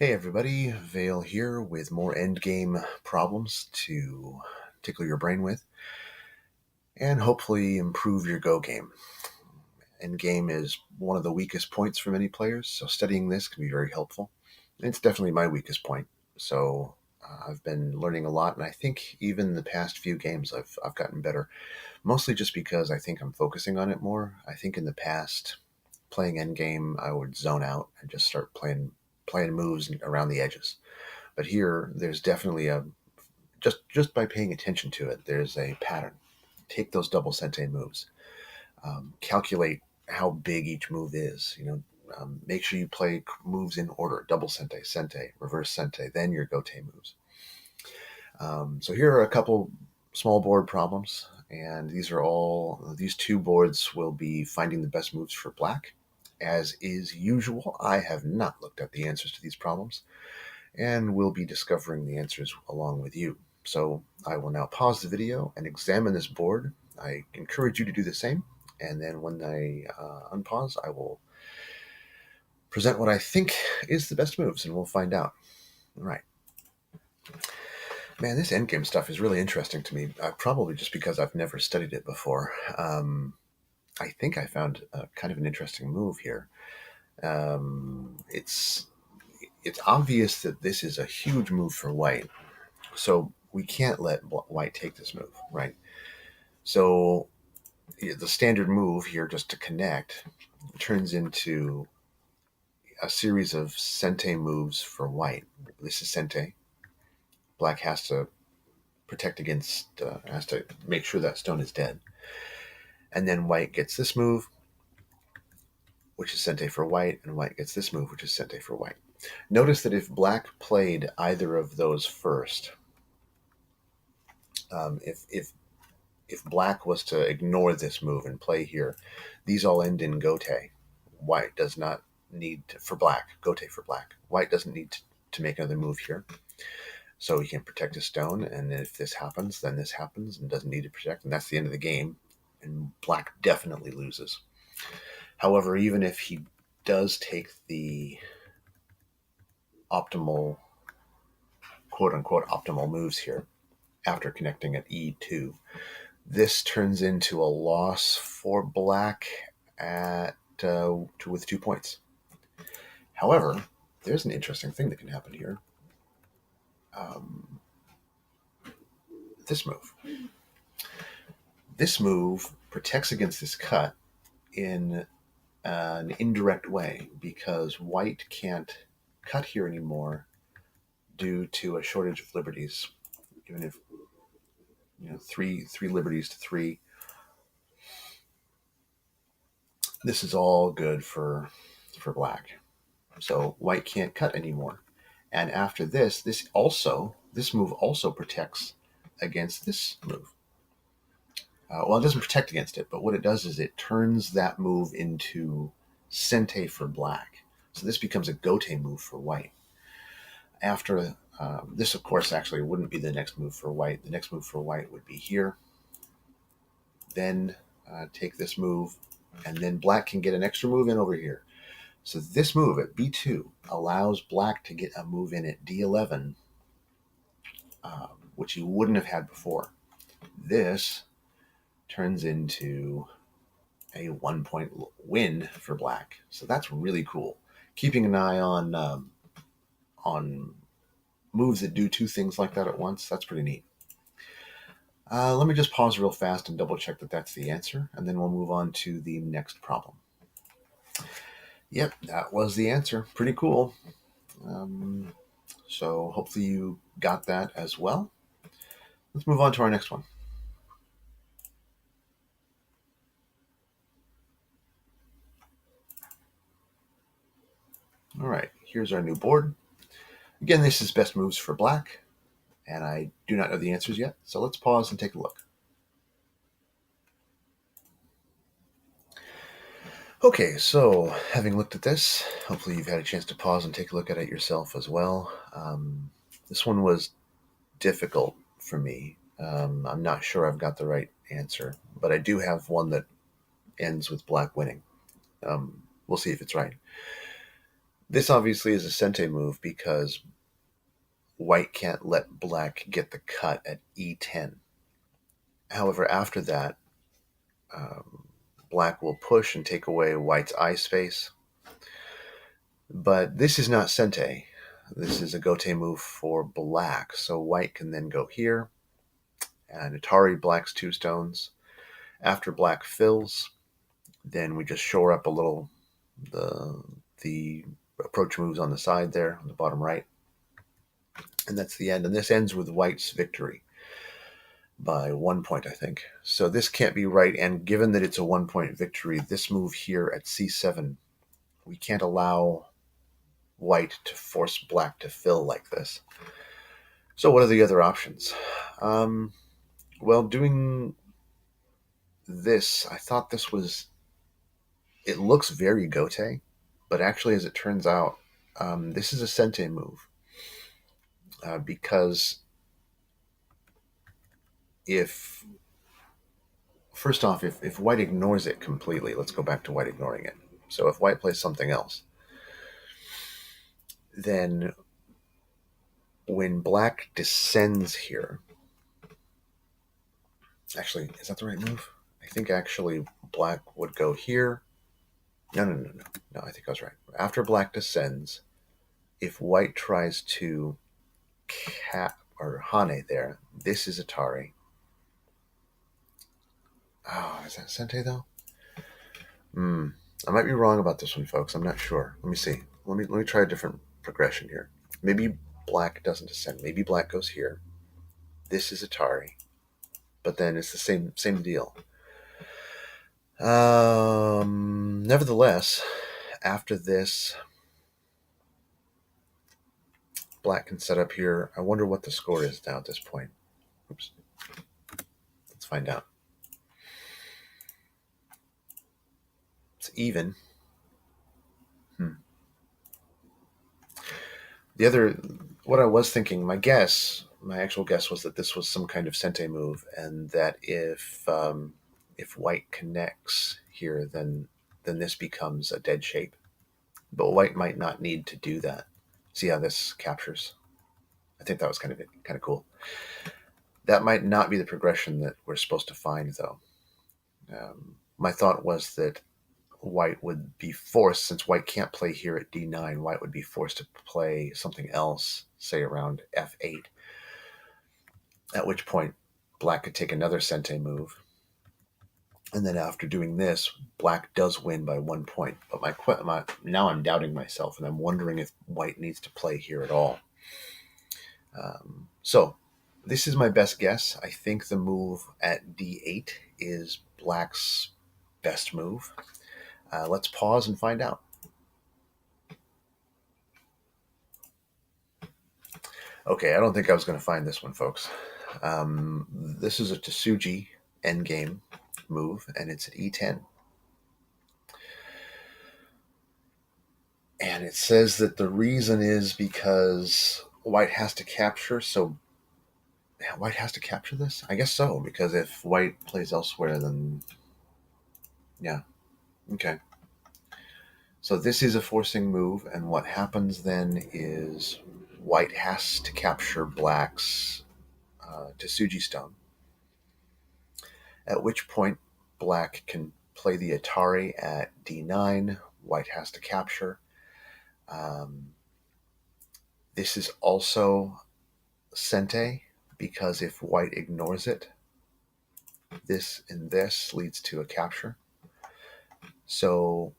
Hey everybody, Vail here with more endgame problems to tickle your brain with and hopefully improve your Go game. Endgame is one of the weakest points for many players, so studying this can be very helpful. It's definitely my weakest point, so I've been learning a lot, and I think even the past few games I've gotten better, mostly just because I think I'm focusing on it more. I think in the past, playing endgame, I would zone out and just start playing moves around the edges. But here, there's definitely a just by paying attention to it, there's a pattern. Take those double sente moves. Calculate how big each move is. Make sure you play moves in order: double sente, sente, reverse sente, then your gote moves. So here are a couple small board problems, and these two boards will be finding the best moves for black. As is usual, I have not looked at the answers to these problems, and we'll be discovering the answers along with you. So I will now pause the video and examine this board. I encourage you to do the same, and then when I unpause, I will present what I think is the best moves, and we'll find out. All right. Man, this endgame stuff is really interesting to me, probably just because I've never studied it before. I think I found kind of an interesting move here. It's obvious that this is a huge move for white, so we can't let white take this move, right? So the standard move here, just to connect, turns into a series of sente moves for white. This is sente. Black has to protect against, has to make sure that stone is dead. And then white gets this move, which is sente for white, and white gets this move, which is sente for white. Notice that if black played either of those first, if black was to ignore this move and play here, these all end in gote. White does not need to, for black, gote for black. White doesn't need to make another move here. So he can protect his stone, and if this happens, then this happens and doesn't need to protect, and that's the end of the game, and black definitely loses. However, even if he does take the optimal, quote-unquote, optimal moves here, after connecting at E2, this turns into a loss for black with 2 points. However, there's an interesting thing that can happen here. This move. This move protects against this cut in an indirect way because white can't cut here anymore due to a shortage of liberties. Even if three liberties to 3, this is all good for black. So white can't cut anymore. And after this move also protects against this move. Well, it doesn't protect against it, but what it does is it turns that move into sente for black. So this becomes a gote move for white. After this, of course, actually wouldn't be the next move for white. The next move for white would be here. Then take this move, and then black can get an extra move in over here. So this move at B2 allows black to get a move in at D11, which he wouldn't have had before. This turns into a 1-point win for black. So that's really cool. Keeping an eye on moves that do 2 things like that at once, that's pretty neat. Let me just pause real fast and double check that that's the answer, and then we'll move on to the next problem. Yep, that was the answer. Pretty cool. So hopefully you got that as well. Let's move on to our next one. All right, here's our new board. Again, this is best moves for black, and I do not know the answers yet, so let's pause and take a look. Okay, so having looked at this, hopefully you've had a chance to pause and take a look at it yourself as well. This one was difficult for me. I'm not sure I've got the right answer, but I do have one that ends with black winning. We'll see if it's right. This obviously is a Sente move because white can't let black get the cut at E10. However, after that, um, black will push and take away white's eye space. But this is not Sente. This is a Gote move for black. So white can then go here and Atari black's 2 stones. After black fills, then we just shore up a little the approach moves on the side there, on the bottom right. And that's the end. And this ends with white's victory by 1 point, I think. So this can't be right. And given that it's a 1 point victory, this move here at C7, we can't allow white to force black to fill like this. So what are the other options? Well, doing this, I thought this was, it looks very Gote, but actually, as it turns out, this is a Sente move. Because first off, if white ignores it completely, let's go back to white ignoring it. So if white plays something else, then when black descends here, actually, is that the right move? I think actually black would go here. No, I think I was right. After black descends, if white tries to cap or Hane there, this is Atari. Oh, is that Sente though? I might be wrong about this one, folks. I'm not sure. Let me see. Let me try a different progression here. Maybe black doesn't descend. Maybe black goes here. This is Atari, but then it's the same deal. Nevertheless, after this, black can set up here. I wonder what the score is now at this point. Oops. Let's find out. It's even. What I was thinking, my actual guess was that this was some kind of Sente move, and that if white connects here, then this becomes a dead shape. But white might not need to do that. See how this captures? I think that was kind of cool. That might not be the progression that we're supposed to find, though. My thought was that white would be forced, since white can't play here at D9, white would be forced to play something else, say around F8, at which point black could take another Sente move. And then after doing this, black does win by 1 point. But now I'm doubting myself, and I'm wondering if white needs to play here at all. So this is my best guess. I think the move at D8 is black's best move. Let's pause and find out. Okay, I don't think I was going to find this one, folks. This is a Tesuji endgame move, and it's at E10. And it says that the reason is because white has to capture, so white has to capture this? I guess so, because if white plays elsewhere, then yeah. Okay. So this is a forcing move, and what happens then is white has to capture black's Tesuji stone, at which point black can play the Atari at D9, white has to capture. This is also Sente, because if white ignores it, this and this leads to a capture. So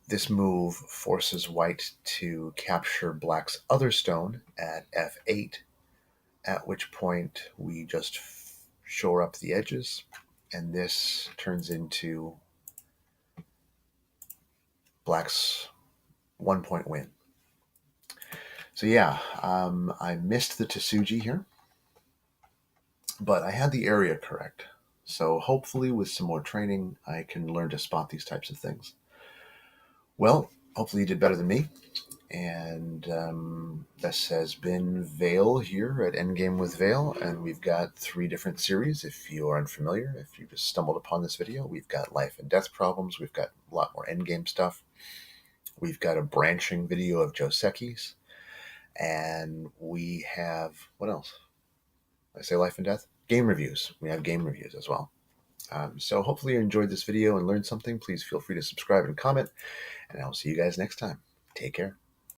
this move forces white to capture black's other stone at F8, at which point we just shore up the edges, and this turns into black's 1 point win. So yeah, I missed the Tesuji here, but I had the area correct. So hopefully with some more training, I can learn to spot these types of things. Well, hopefully you did better than me. And this has been Vail here at Endgame with Vail, and we've got 3 different series. If you are unfamiliar, if you just stumbled upon this video, we've got life and death problems, we've got a lot more Endgame stuff, We've got a branching video of Joseki's, and we have, what else? Did I say life and death? Game reviews. We have game reviews as well. So hopefully you enjoyed this video and learned something. Please feel free to subscribe and comment, and I'll see you guys next time. Take care.